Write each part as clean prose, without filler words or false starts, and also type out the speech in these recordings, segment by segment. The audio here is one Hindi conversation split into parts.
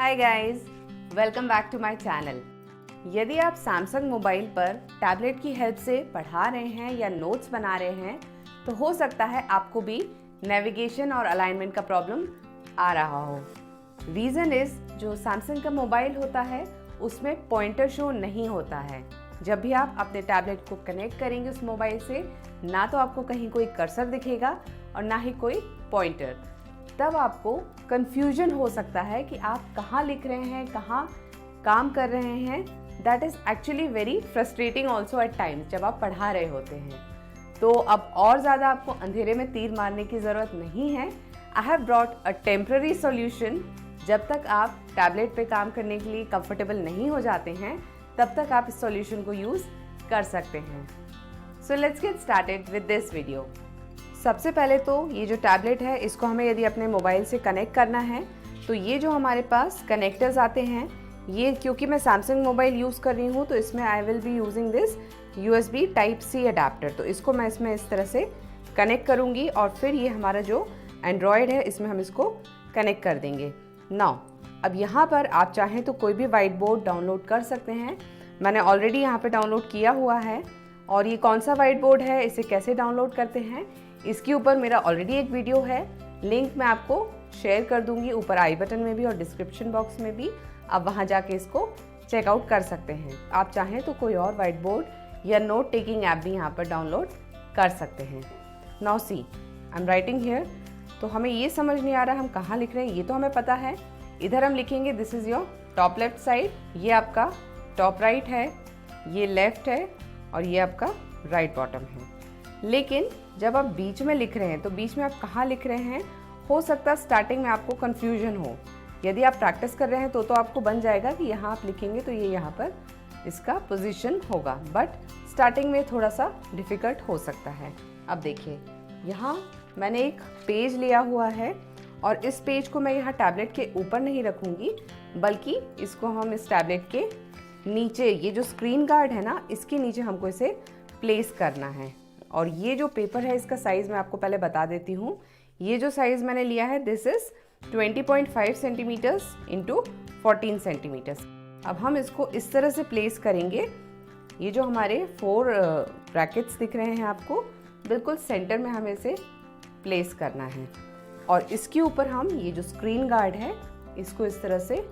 Hi guys, welcome back to my channel. यदि आप सैमसंग मोबाइल पर टैबलेट की हेल्प से पढ़ा रहे हैं या नोट्स बना रहे हैं तो हो सकता है आपको भी नेविगेशन और अलाइनमेंट का प्रॉब्लम आ रहा हो। रीज़न इज़ जो सैमसंग का मोबाइल होता है उसमें पॉइंटर शो नहीं होता है। जब भी आप अपने टैबलेट को कनेक्ट करेंगे उस मोबाइल से, ना तो आपको कहीं कोई कर्सर दिखेगा और ना ही कोई पॉइंटर। तब आपको कंफ्यूजन हो सकता है कि आप कहाँ लिख रहे हैं, कहाँ काम कर रहे हैं। That is actually very frustrating also eight times जब आप पढ़ा रहे होते हैं। तो अब और ज़्यादा आपको अंधेरे में तीर मारने की ज़रूरत नहीं है। I have brought a temporary solution. जब तक आप टैबलेट पे काम करने के लिए कंफर्टेबल नहीं हो जाते हैं तब तक आप इस सॉल्यूशन को यूज़ कर सकते हैं। So let's get started with this video. सबसे पहले तो ये जो टैबलेट है इसको हमें यदि अपने मोबाइल से कनेक्ट करना है तो ये जो हमारे पास कनेक्टर्स आते हैं, ये क्योंकि मैं सैमसंग मोबाइल यूज़ कर रही हूँ तो इसमें I will be using this USB Type-C adapter. तो इसको मैं इसमें इस तरह से कनेक्ट करूँगी और फिर ये हमारा जो एंड्रॉयड है इसमें हम इसको कनेक्ट कर देंगे। नाउ अब यहाँ पर आप चाहें तो कोई भी वाइट बोर्ड डाउनलोड कर सकते हैं। मैंने ऑलरेडी यहाँ पे डाउनलोड किया हुआ है। और ये कौन सा वाइट बोर्ड है, इसे कैसे डाउनलोड करते हैं, इसके ऊपर मेरा ऑलरेडी एक वीडियो है। लिंक मैं आपको शेयर कर दूंगी ऊपर आई बटन में भी और डिस्क्रिप्शन बॉक्स में भी। आप वहाँ जाके इसको चेकआउट कर सकते हैं। आप चाहें तो कोई और वाइट बोर्ड या नोट टेकिंग ऐप भी यहाँ पर डाउनलोड कर सकते हैं। Now see I am writing here. तो हमें ये समझ नहीं आ रहा हम कहाँ लिख रहे हैं, ये तो हमें पता है। इधर हम लिखेंगे this is your top left side, ये आपका टॉप राइट है, ये लेफ्ट है और ये आपका राइट बॉटम है। लेकिन जब आप बीच में लिख रहे हैं तो बीच में आप कहाँ लिख रहे हैं, हो सकता है स्टार्टिंग में आपको कन्फ्यूजन हो। यदि आप प्रैक्टिस कर रहे हैं तो आपको बन जाएगा कि यहाँ आप लिखेंगे तो ये यहाँ पर इसका पोजीशन होगा, बट स्टार्टिंग में थोड़ा सा डिफ़िकल्ट हो सकता है। अब देखिए यहाँ मैंने एक पेज लिया हुआ है और इस पेज को मैं यहाँ टैबलेट के ऊपर नहीं रखूँगी, बल्कि इसको हम इस टैबलेट के नीचे, ये जो स्क्रीन गार्ड है ना, इसके नीचे हमको इसे प्लेस करना है। और ये जो पेपर है इसका साइज़ मैं आपको पहले बता देती हूँ। ये जो साइज़ मैंने लिया है this is 20.5 centimetres into 14 centimetres. अब हम इसको इस तरह से प्लेस करेंगे। ये जो हमारे 4 ब्रैकेट्स दिख रहे हैं आपको, बिल्कुल सेंटर में हमें इसे प्लेस करना है। और इसके ऊपर हम ये जो स्क्रीन गार्ड है इसको इस तरह से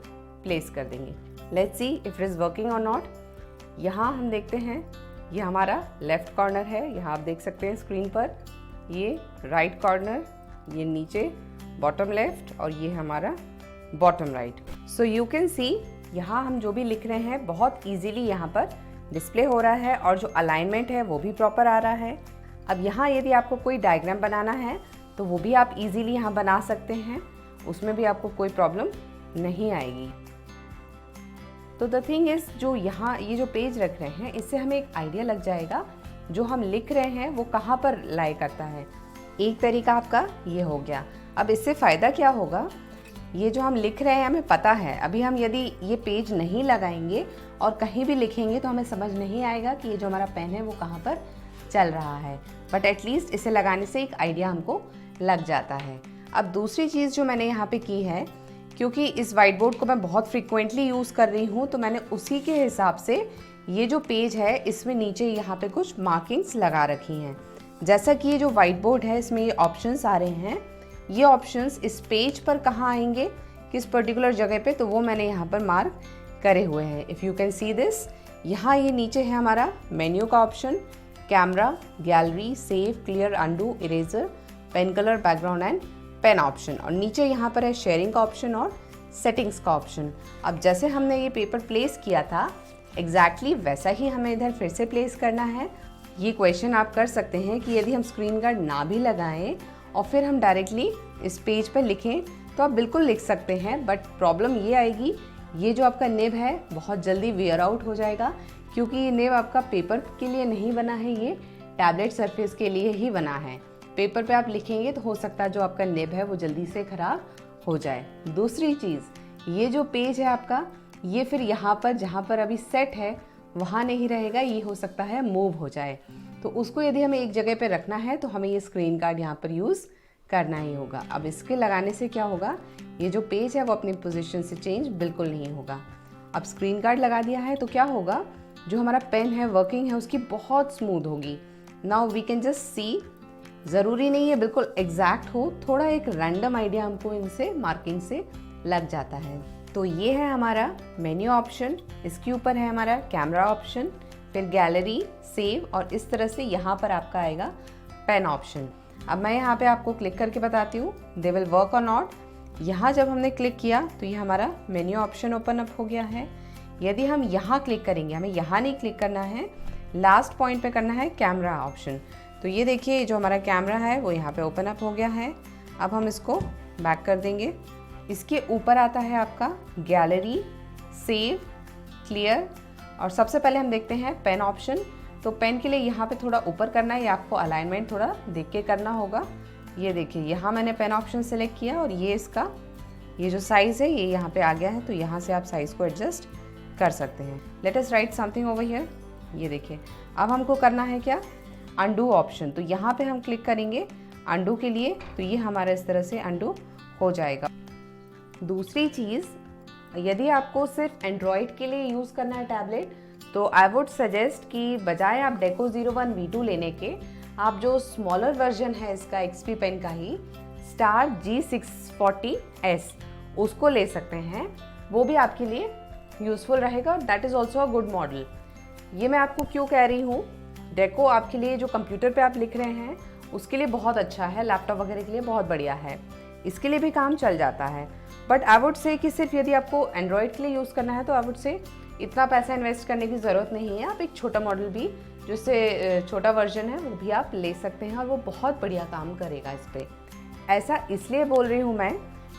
प्लेस कर देंगे। Let's see if it is working और नॉट। यहाँ हम देखते हैं ये हमारा लेफ़्ट कॉर्नर है, यहाँ आप देख सकते हैं स्क्रीन पर। ये राइट कॉर्नर, ये नीचे बॉटम लेफ़्ट और ये हमारा bottom right. So you can सी यहाँ हम जो भी लिख रहे हैं बहुत इजीली यहाँ पर डिस्प्ले हो रहा है और जो अलाइनमेंट है वो भी प्रॉपर आ रहा है। अब यहाँ यदि आपको कोई डायग्राम बनाना है तो वो भी आप इजीली यहाँ बना सकते हैं, उसमें भी आपको कोई प्रॉब्लम नहीं आएगी। तो द थिंग इज़ जो यहाँ ये जो पेज रख रहे हैं इससे हमें एक आइडिया लग जाएगा जो हम लिख रहे हैं वो कहाँ पर लाई करता है। एक तरीका आपका ये हो गया। अब इससे फ़ायदा क्या होगा, ये जो हम लिख रहे हैं हमें पता है। अभी हम यदि ये पेज नहीं लगाएंगे और कहीं भी लिखेंगे तो हमें समझ नहीं आएगा कि ये जो हमारा पेन है वो कहाँ पर चल रहा है, बट एटलीस्ट इसे लगाने से एक आइडिया हमको लग जाता है। अब दूसरी चीज़ जो मैंने यहाँ पे की है, क्योंकि इस वाइट बोर्ड को मैं बहुत फ्रीक्वेंटली यूज़ कर रही हूँ तो मैंने उसी के हिसाब से ये जो पेज है इसमें नीचे यहाँ पे कुछ मार्किंग्स लगा रखी हैं। जैसा कि ये जो वाइट बोर्ड है इसमें ये ऑप्शंस आ रहे हैं, ये ऑप्शंस इस पेज पर कहाँ आएंगे, किस पर्टिकुलर जगह पे, तो वो मैंने यहाँ पर मार्क करे हुए हैं। If you can see this, यहाँ ये नीचे है हमारा मेन्यू का option, camera, gallery, save, clear, undo, eraser, pen colour, background and pen option, और नीचे यहाँ पर है शेयरिंग का ऑप्शन और सेटिंग्स का ऑप्शन। अब जैसे हमने ये पेपर प्लेस किया था एग्जैक्टली वैसा ही हमें इधर फिर से प्लेस करना है। ये क्वेश्चन आप कर सकते हैं कि यदि हम स्क्रीन गार्ड ना भी लगाएं और फिर हम डायरेक्टली इस पेज पर लिखें तो आप बिल्कुल लिख सकते हैं, बट प्रॉब्लम ये आएगी, ये जो आपका निब है बहुत जल्दी वेयर आउट हो जाएगा, क्योंकि ये निब आपका पेपर के लिए नहीं बना है, ये टैबलेट सरफेस के लिए ही बना है। पेपर पे आप लिखेंगे तो हो सकता है जो आपका निब है वो जल्दी से ख़राब हो जाए। दूसरी चीज़, ये जो पेज है आपका, ये फिर यहाँ पर जहाँ पर अभी सेट है वहाँ नहीं रहेगा, ये हो सकता है मूव हो जाए। तो उसको यदि हमें एक जगह पे रखना है तो हमें ये स्क्रीन गार्ड यहाँ पर यूज़ करना ही होगा। अब इसके लगाने से क्या होगा, ये जो पेज है वो अपनी पोजीशन से चेंज बिल्कुल नहीं होगा। अब स्क्रीन गार्ड लगा दिया है तो क्या होगा, जो हमारा पेन है वर्किंग है उसकी बहुत स्मूथ होगी। Now we can just see, ज़रूरी नहीं है बिल्कुल एग्जैक्ट हो, थोड़ा एक रैंडम आइडिया हमको इनसे मार्किंग से लग जाता है। तो ये है हमारा मेन्यू ऑप्शन, इसके ऊपर है हमारा कैमरा ऑप्शन, फिर गैलरी, सेव, और इस तरह से यहाँ पर आपका आएगा पेन ऑप्शन। अब मैं यहाँ पे आपको क्लिक करके बताती हूँ दे विल वर्क और नॉट। यहाँ जब हमने क्लिक किया तो ये हमारा मेन्यू ऑप्शन ओपन अप हो गया है। यदि हम यहाँ क्लिक करेंगे, हमें यहाँ नहीं क्लिक करना है, लास्ट पॉइंट पे करना है कैमरा ऑप्शन, तो ये देखिए जो हमारा कैमरा है वो यहाँ पे ओपन अप हो गया है। अब हम इसको बैक कर देंगे। इसके ऊपर आता है आपका गैलरी, सेव, क्लियर, और सबसे पहले हम देखते हैं पेन ऑप्शन। तो पेन के लिए यहाँ पे थोड़ा ऊपर करना है, या आपको अलाइनमेंट थोड़ा देख के करना होगा। ये देखिए यहाँ मैंने पेन ऑप्शन सेलेक्ट किया और ये इसका ये जो साइज़ है ये यहाँ पे आ गया है, तो यहाँ से आप साइज़ को एडजस्ट कर सकते हैं। Let us right something over here. ये देखिए अब हमको करना है क्या, अंडू ऑप्शन, तो यहाँ पे हम क्लिक करेंगे अंडू के लिए, तो ये हमारा इस तरह से अंडू हो जाएगा। दूसरी चीज़, यदि आपको सिर्फ एंड्रॉयड के लिए यूज़ करना है टैबलेट, तो आई वुड सजेस्ट कि बजाय आप डेको 01 V2 लेने के, आप जो स्मॉलर वर्जन है इसका XP पेन का ही, स्टार G640S, उसको ले सकते हैं। वो भी आपके लिए यूज़फुल रहेगा, that is also a good model. ये मैं आपको क्यों कह रही हूँ, डेको आपके लिए जो कंप्यूटर पे आप लिख रहे हैं उसके लिए बहुत अच्छा है, लैपटॉप वगैरह के लिए बहुत बढ़िया है, इसके लिए भी काम चल जाता है। बट आई वुड से कि सिर्फ यदि आपको एंड्रॉयड के लिए यूज़ करना है तो आई वुड से इतना पैसा इन्वेस्ट करने की ज़रूरत नहीं है। आप एक छोटा मॉडल भी, जिससे छोटा वर्जन है, वो भी आप ले सकते हैं और वो बहुत बढ़िया काम करेगा इस पर। ऐसा इसलिए बोल रही हूँ मैं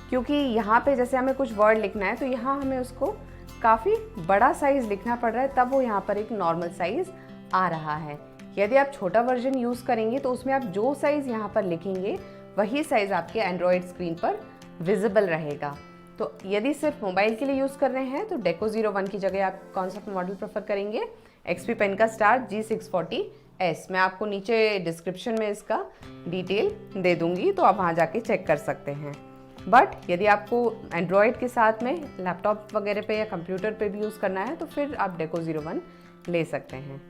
क्योंकि यहाँ पे जैसे हमें कुछ वर्ड लिखना है तो यहाँ हमें उसको काफ़ी बड़ा साइज़ लिखना पड़ रहा है, तब वो यहाँ पर एक नॉर्मल साइज़ आ रहा है। यदि आप छोटा वर्जन यूज़ करेंगे तो उसमें आप जो साइज़ यहाँ पर लिखेंगे वही साइज़ आपके एंड्रॉयड स्क्रीन पर विजिबल रहेगा। तो यदि सिर्फ मोबाइल के लिए यूज़ कर रहे हैं तो डेको 01 की जगह आप कौन सा मॉडल प्रेफर करेंगे, XP पेन का स्टार G640S। मैं आपको नीचे डिस्क्रिप्शन में इसका डिटेल दे दूंगी, तो आप वहाँ जाके चेक कर सकते हैं। बट यदि आपको एंड्रॉयड के साथ में लैपटॉप वगैरह पे या कंप्यूटर पे भी यूज़ करना है तो फिर आप डेको 01 ले सकते हैं।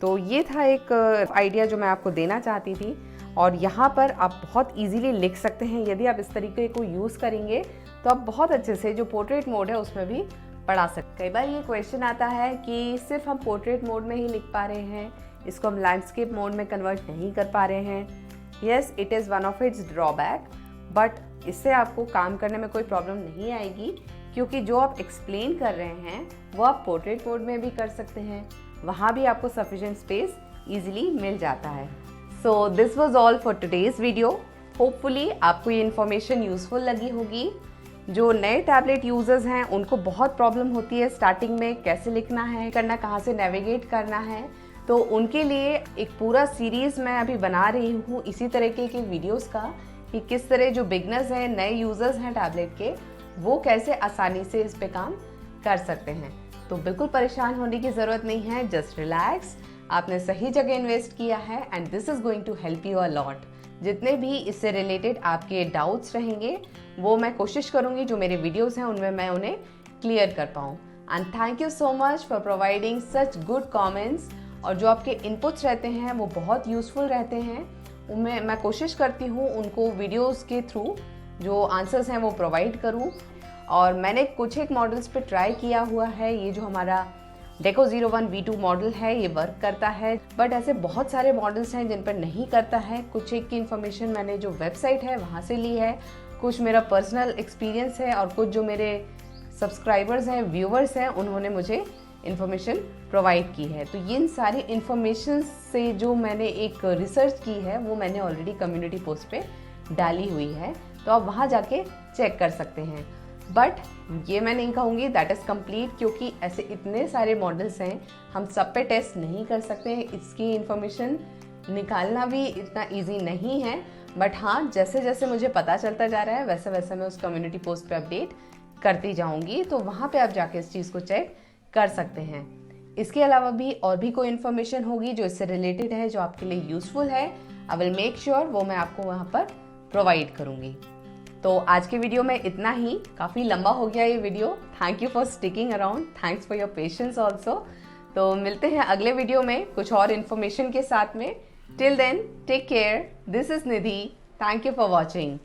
तो ये था एक आइडिया जो मैं आपको देना चाहती थी, और यहाँ पर आप बहुत इजीली लिख सकते हैं। यदि आप इस तरीके को यूज़ करेंगे तो आप बहुत अच्छे से जो पोर्ट्रेट मोड है उसमें भी पढ़ा सकते। कई बार ये क्वेश्चन आता है कि सिर्फ हम पोर्ट्रेट मोड में ही लिख पा रहे हैं, इसको हम लैंडस्केप मोड में कन्वर्ट नहीं कर पा रहे हैं। Yes, it is one of its drawback, but इससे आपको काम करने में कोई प्रॉब्लम नहीं आएगी, क्योंकि जो आप एक्सप्लेन कर रहे हैं वो आप पोर्ट्रेट मोड में भी कर सकते हैं, वहाँ भी आपको सफिशिएंट स्पेस ईजिली मिल जाता है। So this was all for today's video. Hopefully आपको ये इन्फॉर्मेशन यूजफुल लगी होगी। जो नए टैबलेट यूजर्स हैं उनको बहुत प्रॉब्लम होती है स्टार्टिंग में, कैसे लिखना है, करना कहाँ से नेविगेट करना है, तो उनके लिए एक पूरा सीरीज़ मैं अभी बना रही हूँ इसी तरीके के वीडियोस का, कि किस तरह जो बिगनर्स हैं, नए यूजर्स हैं टैबलेट के, वो कैसे आसानी से इस पे काम कर सकते हैं। तो बिल्कुल परेशान होने की ज़रूरत नहीं है, जस्ट रिलैक्स। आपने सही जगह इन्वेस्ट किया है and this is going to help you a lot. जितने भी इससे रिलेटेड आपके डाउट्स रहेंगे वो मैं कोशिश करूँगी जो मेरे वीडियोस हैं उनमें मैं उन्हें क्लियर कर पाऊँ। And thank you so much for providing such good comments, और जो आपके इनपुट्स रहते हैं वो बहुत यूज़फुल रहते हैं। उनमें मैं कोशिश करती हूँ उनको वीडियोस के थ्रू जो आंसर्स हैं वो प्रोवाइड करूँ। और मैंने कुछ एक मॉडल्स पे ट्राई किया हुआ है, ये जो हमारा डेको 01 V2 मॉडल है ये वर्क करता है, बट ऐसे बहुत सारे मॉडल्स हैं जिन पर नहीं करता है। कुछ एक की इन्फॉर्मेशन मैंने जो वेबसाइट है वहाँ से ली है, कुछ मेरा पर्सनल एक्सपीरियंस है, और कुछ जो मेरे सब्सक्राइबर्स हैं, व्यूवर्स हैं, उन्होंने मुझे इन्फॉर्मेशन प्रोवाइड की है। तो इन सारी इन्फॉर्मेशन से जो मैंने एक रिसर्च की है वो मैंने ऑलरेडी कम्युनिटी पोस्ट पे डाली हुई है, तो आप वहाँ जाके चेक कर सकते हैं। बट ये मैं नहीं कहूँगी दैट इज़ कंप्लीट, क्योंकि ऐसे इतने सारे मॉडल्स हैं, हम सब पे टेस्ट नहीं कर सकते हैं, इसकी इन्फॉर्मेशन निकालना भी इतना इजी नहीं है। बट हाँ, जैसे जैसे मुझे पता चलता जा रहा है वैसे वैसे मैं उस कम्युनिटी पोस्ट पे अपडेट करती जाऊँगी, तो वहाँ पे आप जाके इस चीज़ को चेक कर सकते हैं। इसके अलावा भी और भी कोई इन्फॉर्मेशन होगी जो इससे रिलेटेड है, जो आपके लिए यूज़फुल है, आई विल मेक श्योर वो मैं आपको वहाँ पर प्रोवाइड करूँगी। तो आज के वीडियो में इतना ही, काफ़ी लंबा हो गया ये video. Thank you for sticking around, thanks for your patience also. तो मिलते हैं अगले वीडियो में कुछ और इन्फॉर्मेशन के साथ में। Till then take care, this is Nidhi, thank you for watching.